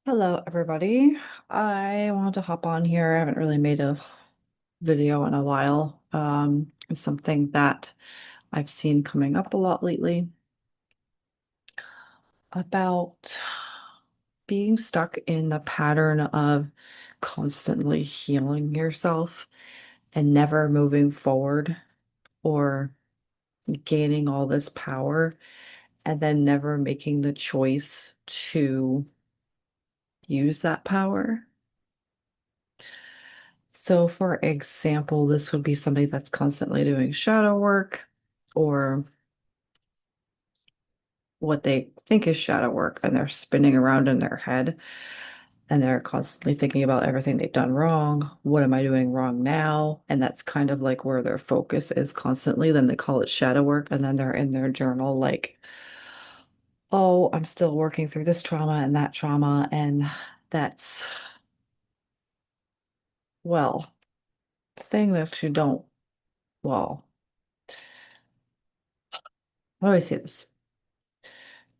Hello, everybody. I wanted to hop on here. I haven't really made a video in a while. It's something that I've seen coming up a lot lately about being stuck in the pattern of constantly healing yourself and never moving forward or gaining all this power and then never making the choice to use that power. So, for example, this would be somebody that's constantly doing shadow work or what they think is shadow work, and they're spinning around in their head and they're constantly thinking about everything they've done wrong. What am I doing wrong now? And that's kind of like where their focus is constantly. Then they call it shadow work, and then they're in their journal like, oh, I'm still working through this trauma and that trauma. And that's, well, the thing that you don't, well, how do I say this?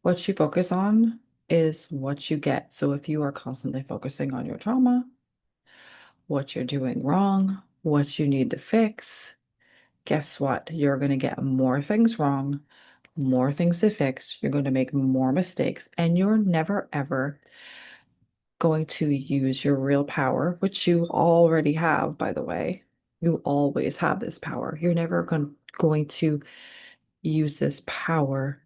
What you focus on is what you get. So if you are constantly focusing on your trauma, what you're doing wrong, what you need to fix, guess what? You're going to get more things wrong, more things to fix. You're going to make more mistakes, and you're never, ever going to use your real power, which you already have, by the way. You always have this power. You're never going to use this power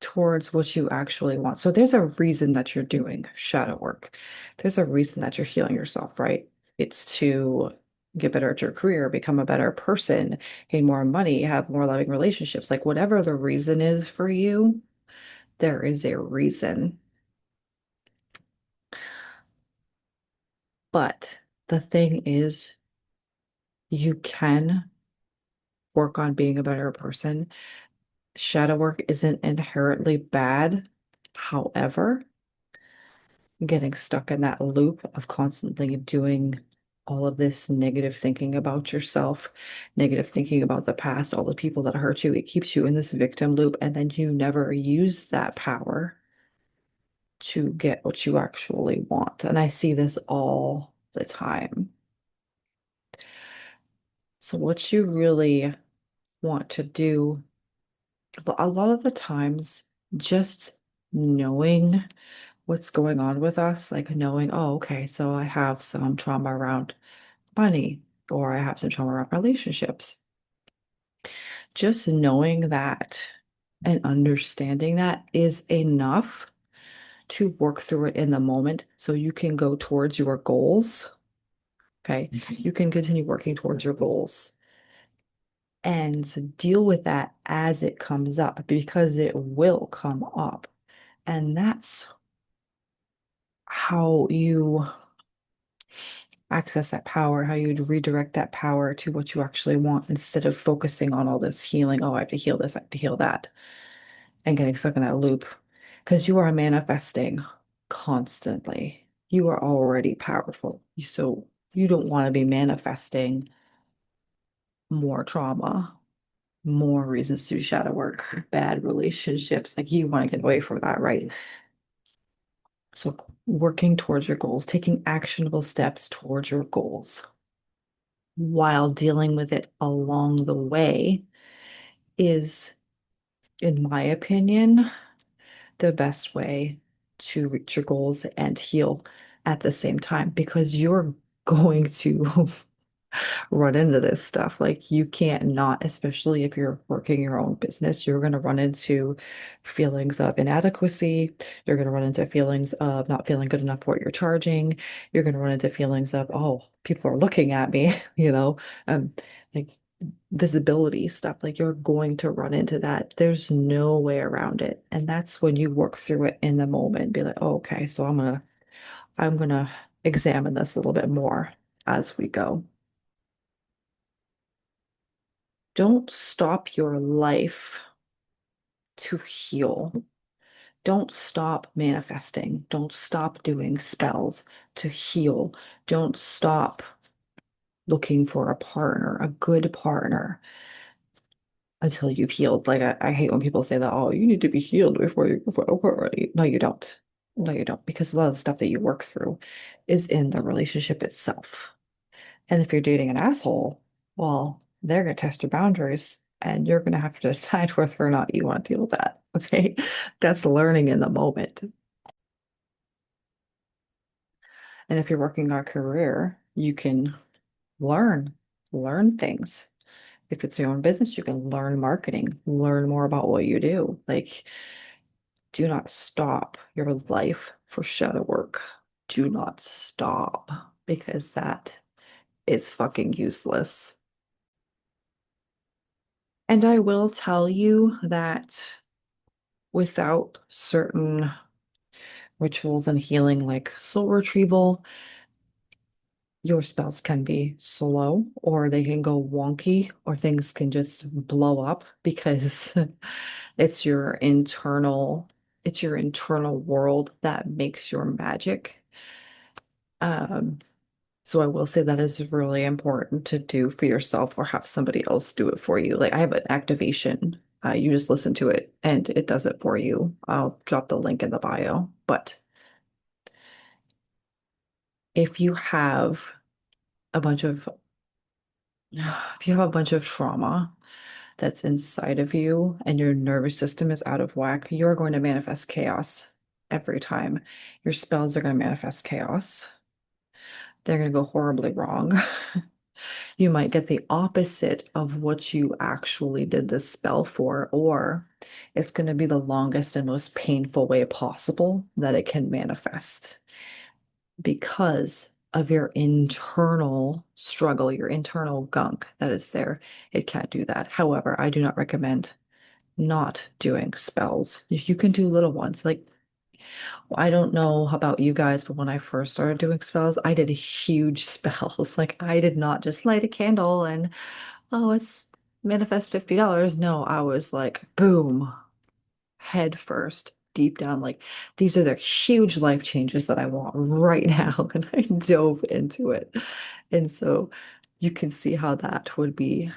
towards what you actually want. So there's a reason that you're doing shadow work. There's a reason that you're healing yourself, right? It's to get better at your career, become a better person, gain more money, have more loving relationships. Like whatever the reason is for you, there is a reason. But the thing is, you can work on being a better person. Shadow work isn't inherently bad. However, getting stuck in that loop of constantly doing all of this negative thinking about yourself, negative thinking about the past, all the people that hurt you, it keeps you in this victim loop, and then you never use that power to get what you actually want. And I see this all the time. So, what you really want to do, a lot of the times, just knowing what's going on with us, like knowing, oh, okay, so I have some trauma around money or I have some trauma around relationships. Just knowing that and understanding that is enough to work through it in the moment so you can go towards your goals. Okay. You can continue working towards your goals and deal with that as it comes up because it will come up. And that's how you access that power, how you redirect that power to what you actually want instead of focusing on all this healing. Oh, I have to heal this, I have to heal that, and getting stuck in that loop. Because you are manifesting constantly. You are already powerful. So you don't want to be manifesting more trauma, more reasons to do shadow work, bad relationships. Like you want to get away from that, right? So working towards your goals, taking actionable steps towards your goals while dealing with it along the way is, in my opinion, the best way to reach your goals and heal at the same time because you're going to run into this stuff. Like you can't not, especially if you're working your own business, you're going to run into feelings of inadequacy. You're going to run into feelings of not feeling good enough for what you're charging. You're going to run into feelings of, oh, people are looking at me, um, like visibility stuff. Like you're going to run into that. There's no way around it. And that's when you work through it in the moment, be like, oh, okay, so I'm gonna examine this a little bit more as we go. Don't stop your life to heal. Don't stop manifesting. Don't stop doing spells to heal. Don't stop looking for a partner, a good partner, until you've healed. Like I hate when people say that, oh, you need to be healed before you go for a partner. No, you don't. No, you don't, because a lot of the stuff that you work through is in the relationship itself. And if you're dating an asshole, well, they're going to test your boundaries and you're going to have to decide whether or not you want to deal with that. Okay. That's learning in the moment. And if you're working on a career, you can learn, learn things. If it's your own business, you can learn marketing, learn more about what you do. Like, do not stop your life for shadow work. Do not stop because that is fucking useless. And I will tell you that without certain rituals and healing, like soul retrieval, your spells can be slow or they can go wonky or things can just blow up because it's your internal it's your internal world that makes your magic. Um, so I will say that is really important to do for yourself or have somebody else do it for you. Like I have an activation. You just listen to it and it does it for you. I'll drop the link in the bio. But if you have a bunch of if you have a bunch of trauma that's inside of you and your nervous system is out of whack, you're going to manifest chaos every time. Your spells are going to manifest chaos. They're going to go horribly wrong. You might get the opposite of what you actually did this spell for, or it's going to be the longest and most painful way possible that it can manifest because of your internal struggle, your internal gunk that is there. It can't do that. However, I do not recommend not doing spells. You can do little ones. Like, I don't know about you guys, but when I first started doing spells, I did huge spells. Like, I did not just light a candle and, oh, it's manifest $50. No, I was like, boom, head first, deep down. Like, these are the huge life changes that I want right now. And I dove into it. And so you can see how that would be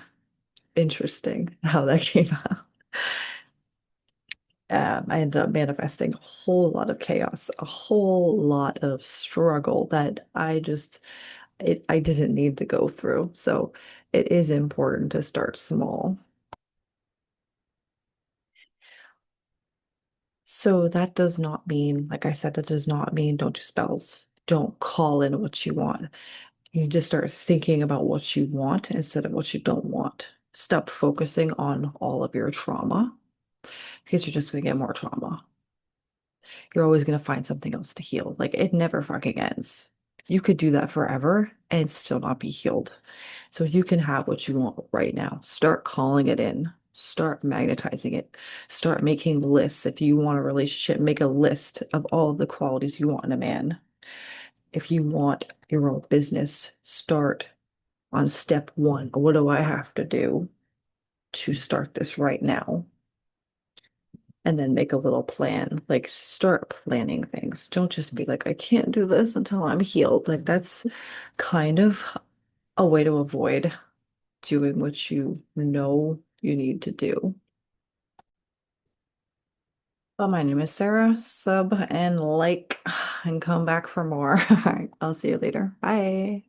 interesting, how that came out. I ended up manifesting a whole lot of chaos, a whole lot of struggle that I didn't need to go through. So it is important to start small. So that does not mean, like I said, that does not mean don't do spells. Don't call in what you want. You just start thinking about what you want instead of what you don't want. Stop focusing on all of your trauma because you're just going to get more trauma. You're always going to find something else to heal. Like it never fucking ends. You could do that forever and still not be healed. So you can have what you want right now. Start calling it in. Start magnetizing it. Start making lists. If you want a relationship, make a list of all of the qualities you want in a man. If you want your own business, start on step one. What do I have to do to start this right now? And then make a little plan. Like start planning things. Don't just be like, I can't do this until I'm healed. Like that's kind of a way to avoid doing what you know you need to do. Well, my name is Sarah. Sub and like and come back for more. All right, I'll see you later. Bye.